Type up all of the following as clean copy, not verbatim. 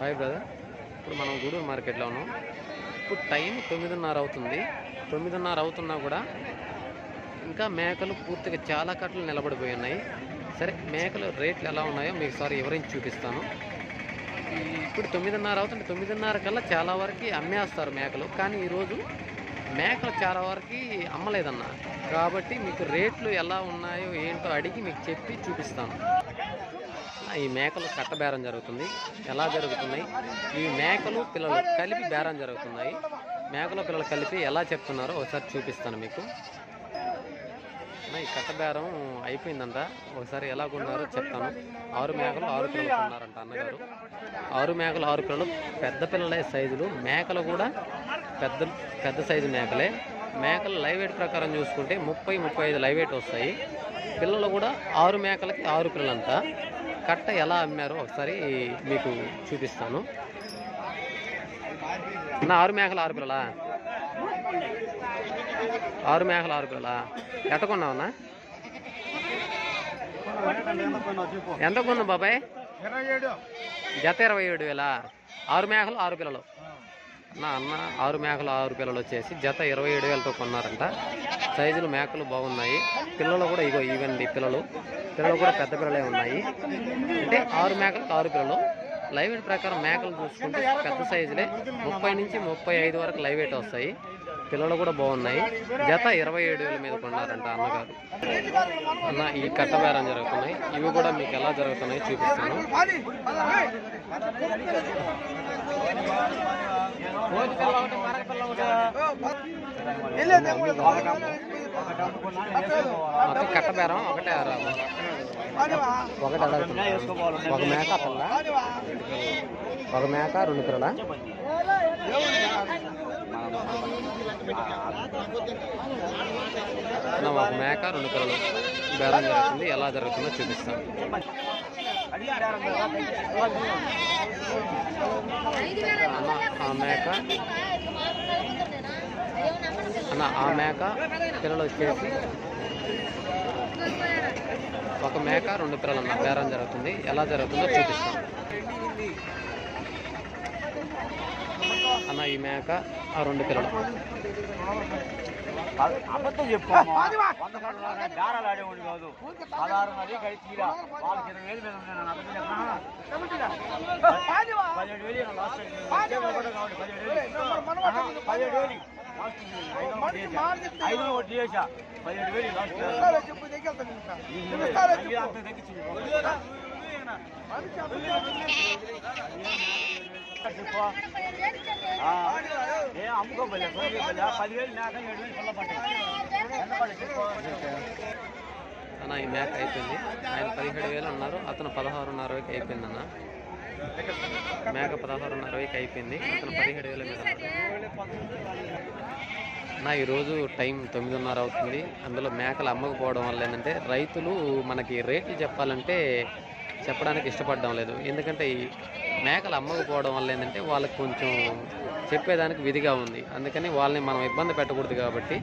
Hi brother. ఇప్పుడు మనం గూడూరు మార్కెట్లో ఉన్నాం. ఇప్పుడు టైం 9:30 అవుతుంది. 9:30 అవుతున్నా కూడా ఇంకా మేకలు పూర్తిగా చాలా కట్టలు నిలబడిపోయి ఉన్నాయి. సరే, మేకలు రేట్లు ఎలా ఉన్నాయో మీకు సారి వివరించి చూపిస్తాను. ఇప్పుడు 9:30 అవుతుంది. 9:30 కల్లా చాలా వరకు అమ్మేస్తారు మేకలు. కానీ ఈరోజు మేకలు చాలా వరకు అమ్మలేదన్న. కాబట్టి మీకు రేట్లు ఎలా ఉన్నాయో ఏంటో అడిగి మీకు చెప్పి చూపిస్తాను. ఈ మేకలు కట్ట బేరం జరుగుతుంది. ఎలా జరుగుతున్నాయి, ఈ మేకలు పిల్లలు కలిపి బేరం జరుగుతున్నాయి. మేకలు పిల్లలు కలిపి ఎలా చెప్తున్నారో ఒకసారి చూపిస్తాను మీకు. ఈ కట్ట బేరం అయిపోయిందంట. ఒకసారి ఎలా కొన్నారో చెప్తాను. 6 మేకలు 6 పిల్లలు కొన్నారంట అన్నగారు. 6 మేకలు 6 పిల్లలు పెద్ద పిల్లలే సైజులు. మేకలు కూడా పెద్ద సైజు మేకలే. మేకలు లైవ్ వెయిట్ ప్రకారం చూసుకుంటే 30-35 లైవ్ వెయిట్ వస్తాయి. పిల్లలు కూడా 6 మేకలకి 6 పిల్లలంతా. కట్ట ఎలా అమ్మారో ఒకసారి మీకు చూపిస్తాను. నా 6 మేకలు 6 పిల్లలా? 6 మేకలు 6 పిల్లలా? ఎంత కొన్నావునా? ఎంత కొన్నావు బాబాయ్? జత 27,000. 6 మేకలు 6 పిల్లలు. నా అన్న 6 మేకలు 6 పిల్లలు వచ్చేసి జత 27,000తో కొన్నారంట. సైజులు మేకలు బాగున్నాయి. పిల్లలు కూడా ఇవండి పిల్లలు కూడా పెద్ద పిల్లలే ఉన్నాయి. అంటే 6 మేకలు 6 పిల్లలు. లైవ్ వెయిట్ ప్రకారం మేకలు చూసుకుంటే పెద్ద సైజులే 30-35 వరకు లైవ్ వెయిట్ వస్తాయి. పిల్లలు కూడా బాగున్నాయి. జత 27,000 మీద కొన్నారంట అన్నగారు. అన్న ఈ కట్ట బేరం జరుగుతున్నాయి. ఇవి కూడా మీకు ఎలా జరుగుతున్నాయి చూపిస్తాను. మొత్తం కట్ట బేరం ఒకటే అడుగుతుంది. ఒక మేక పిల్ల, ఒక మేక 2 పిల్లల. ఒక మేక 2 పిల్లలు బేరం జరుగుతుంది. ఎలా జరుగుతుందో చూపిస్తాను. ఆ మేక పిల్లలు వచ్చేసి ఒక మేక 2 పిల్లలు అన్న బేరం జరుగుతుంది. ఎలా జరుగుతుందో చూపిస్తాను అన్న. ఈ మేక ఆ 2 పిల్లలు. అబద్ధం చెప్పు. దారాలు ఆడేవాడు కాదు. 16 గడిచిరా వాళ్ళకి 20,000 మీద ఉన్నాయి. 17,000 లాస్ట్ 17,000 5 ఒకటి చేసా 17,000 లాస్ట్ అమ్ముకోబోలే 10,000 నాక 7,000 పిల్ల పట్టాయి అన్న. ఈ మేక అయిపోయింది. ఆయన 17,000 అన్నారు. అతను 16,500కి అయిపోయింది అన్న. మేక 16,500కి అయిపోయింది. అతను 17,000 మీద నా. ఈరోజు టైం 9:30 అవుతుంది. అందులో మేకలు అమ్మకపోవడం వల్ల ఏంటంటే రైతులు మనకి రేట్లు చెప్పడానికి ఇష్టపడడం లేదు. ఎందుకంటే ఈ మేకలు అమ్మకపోవడం వల్ల ఏంటంటే వాళ్ళకి కొంచెం చెప్పేదానికి విధిగా ఉంది. అందుకని వాళ్ళని మనం ఇబ్బంది పెట్టకూడదు. కాబట్టి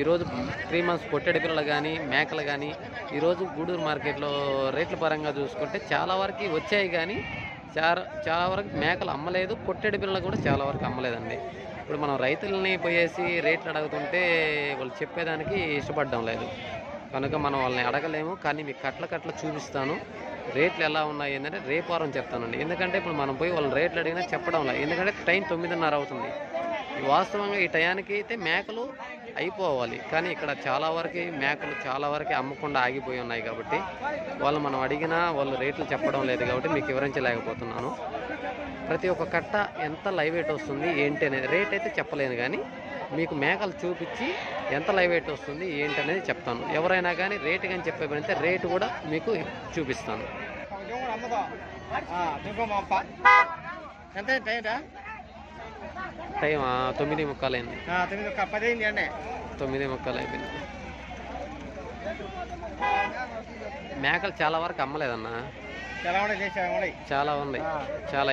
ఈరోజు 3 months పొట్టెడి పిల్లలు కానీ మేకలు కానీ ఈరోజు గూడూరు మార్కెట్లో రేట్ల పరంగా చూసుకుంటే చాలా వరకు వచ్చాయి. కానీ చాలా వరకు మేకలు అమ్మలేదు. పొట్టెడి పిల్లలు కూడా చాలా వరకు అమ్మలేదండి. ఇప్పుడు మనం రైతులని పోయేసి రేట్లు అడుగుతుంటే వాళ్ళు చెప్పేదానికి ఇష్టపడడం లేదు. కనుక మనం వాళ్ళని అడగలేము. కానీ మీకు కట్ల చూపిస్తాను. రేట్లు ఎలా ఉన్నాయి ఏంటంటే రేపు వారం చెప్తానండి. ఎందుకంటే ఇప్పుడు మనం పోయి వాళ్ళని రేట్లు అడిగినా చెప్పడం లేదు. ఎందుకంటే టైం 9:30 అవుతుంది. వాస్తవంగా ఈ టయానికి అయితే మేకలు అయిపోవాలి. కానీ ఇక్కడ మేకలు చాలా వరకు అమ్మకుండా ఆగిపోయి ఉన్నాయి. కాబట్టి వాళ్ళు మనం అడిగినా వాళ్ళు రేట్లు చెప్పడం లేదు. కాబట్టి మీకు వివరించలేకపోతున్నాను. ప్రతి ఒక్క కట్ట ఎంత లైవ్ వెయిట్ వస్తుంది ఏంటి అనేది రేట్ అయితే చెప్పలేను. కానీ మీకు మేకలు చూపించి ఎంత లైవ్ వెయిట్ వస్తుంది ఏంటి అనేది చెప్తాను. ఎవరైనా కానీ రేటు కానీ చెప్పేపోయితే రేటు కూడా మీకు చూపిస్తాను. టైం 9:15 అయింది. 9:15 అయిపోయింది. మేకలు చాలా వరకు అమ్మలేదన్నా. చాలా ఉన్నాయి.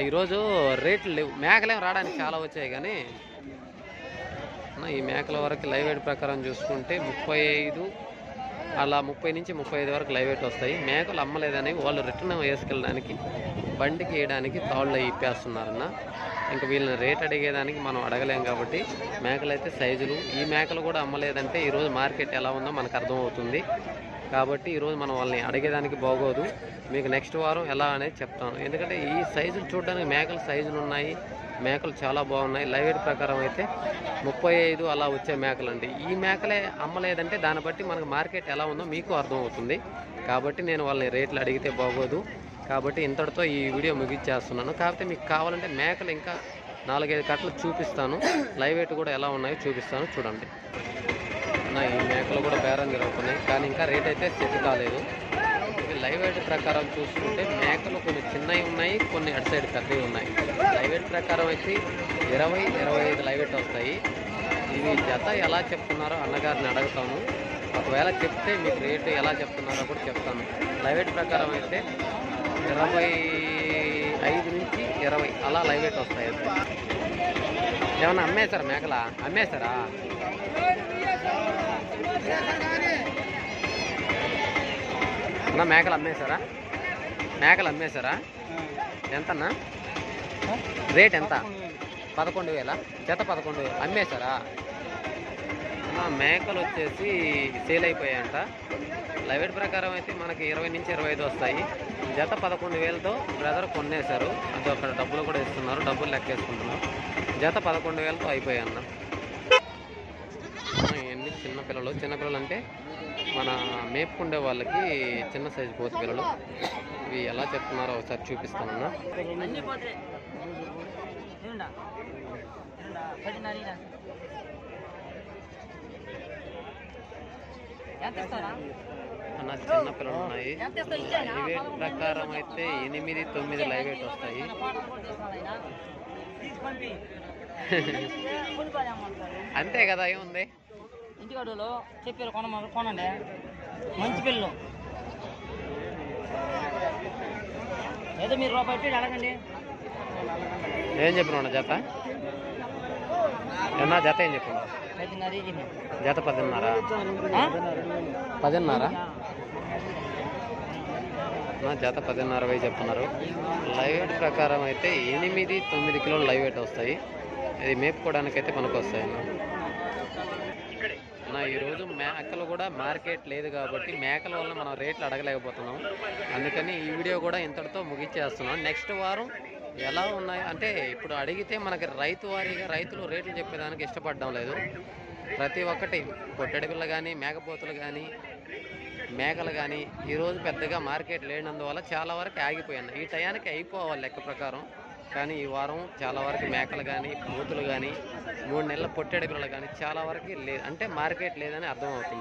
ఈరోజు రేట్లు లేవు. మేకలేం రావడానికి చాలా వచ్చాయి. కానీ ఈ మేకల వరకు లైవ్ వెయిట్ ప్రకారం చూసుకుంటే 35 అలా 30 నుంచి 35 వరకు లైవ్ వెయిట్ వస్తాయి. మేకలు అమ్మలేదని వాళ్ళు రిటర్న్ వేసుకెళ్ళడానికి బండికి వేయడానికి తాళ్ళు ఇప్పేస్తున్నారన్న. ఇంకా వీళ్ళని రేట్ అడిగేదానికి మనం అడగలేం కాబట్టి మేకలు అయితే సైజులు, ఈ మేకలు కూడా అమ్మలేదంటే ఈరోజు మార్కెట్ ఎలా ఉందో మనకు అర్థమవుతుంది. కాబట్టి ఈరోజు మనం వాళ్ళని అడిగేదానికి బాగోదు. మీకు నెక్స్ట్ వారం ఎలా అనేది చెప్తాను. ఎందుకంటే ఈ సైజులు చూడడానికి మేకల సైజులు ఉన్నాయి, మేకలు చాలా బాగున్నాయి. లైవ్ వెయిట్ ప్రకారం అయితే 35 అలా వచ్చే మేకలు అండి. ఈ మేకలే అమ్మలేదంటే దాన్ని బట్టి మనకు మార్కెట్ ఎలా ఉందో మీకు అర్థమవుతుంది. కాబట్టి నేను వాళ్ళని రేట్లు అడిగితే బాగోదు. కాబట్టి ఇంతటితో ఈ వీడియో ముగించేస్తున్నాను. కాకపోతే మీకు కావాలంటే మేకలు ఇంకా 4-5 కట్టలు చూపిస్తాను, లైవ్ వెయిట్ కూడా ఎలా ఉన్నాయో చూపిస్తాను, చూడండి. ఈ మేకలు కూడా బేరం జరుగుతున్నాయి, కానీ ఇంకా రేట్ అయితే సెట్ కాలేదు. లైవ్ వెయిట్ ప్రకారం చూసుకుంటే మేకలు కొన్ని చిన్నవి ఉన్నాయి, కొన్ని అటు సైడ్ పెద్దవి ఉన్నాయి. లైవ్ వెయిట్ ప్రకారం అయితే 20-25 లైవ్ వెయిట్ వస్తాయి. ఇవి జత ఎలా చెప్తున్నారో అన్నగారిని అడుగుతాను. ఒకవేళ చెప్తే మీకు రేటు ఎలా చెప్తున్నారో కూడా చెప్తాను. లైవ్ వెయిట్ ప్రకారం అయితే 25 నుంచి 20 అలా లైవ్ వెయిట్ వస్తాయి. ఏమన్నా అమ్మేశారా మేకలా? అమ్మేశారా? అన్న మేకలు అమ్మేశారా? మేకలు అమ్మేశారా? ఎంతన్నా రేట్? ఎంత? 11,000 జత? 11,000 అమ్మేశారా? మేకలు వచ్చేసి సేల్ అయిపోయాయంట. లైవ్ వెయిట్ ప్రకారం అయితే మనకి 20 నుంచి 25 వస్తాయి. జత 11,000తో బ్రదర్ కొనేశారు. అది అక్కడ డబ్బులు కూడా ఇస్తున్నారు, డబ్బులు లెక్కేసుకుంటున్నారు. జత 11,000తో అయిపోయాయన్న. ఇవన్నీ చిన్నపిల్లలు అంటే మన మేపుకుండే వాళ్ళకి చిన్న సైజు పోతు పిల్లలు. ఇవి ఎలా చెప్తున్నారో ఒకసారి చూపిస్తానన్నా. అన్న చిన్న పిల్లలు ఉన్నాయి. లైవ్ వెయిట్ ప్రకారం అయితే 8-9 లైవ్ వెయిట్ వస్తాయి. అంతే కదా, ఏముంది. ఇంటికాడలో చెప్పారు కొనండి, మంచి పిల్లలు ఏదో మీరు రూపాయి అడగండి. ఏం చెప్పినా జత? ఏమన్నా జత ఏం చెప్పినా? జత 10,500. 10,500 జత 10,500 చెప్తున్నారు. లైవ్ వెయిట్ ప్రకారం అయితే 8-9 కిలోలు లైవ్ వెయిట్ వస్తాయి. ఇది మేపుకోవడానికి అయితే పనికి వస్తాయి అన్న. ఈరోజు మేకలు కూడా మార్కెట్ లేదు కాబట్టి మేకల వల్ల మనం రేట్లు అడగలేకపోతున్నాం. అందుకని ఈ వీడియో కూడా ఇంతటితో ముగించేస్తున్నాం. నెక్స్ట్ వారం ఎలా ఉన్నాయి అంటే ఇప్పుడు అడిగితే మనకి రైతులు రేట్లు చెప్పేదానికి ఇష్టపడడం లేదు. ప్రతి ఒక్కటి పొట్టడి పిల్ల కానీ, మేకపోతులు కానీ, మేకలు కానీ ఈరోజు పెద్దగా మార్కెట్ లేనందువల్ల చాలా వరకు ఆగిపోయాను. ఈ టయానికి అయిపోవాలి లెక్క ప్రకారం. కానీ ఈ వారం చాలా వరకు మేకలు కానీ, పోతులు కానీ, 3 నెలల పొట్టడి పిల్లలు కానీ చాలా వరకు లేదు, అంటే మార్కెట్ లేదని అర్థమవుతుంది.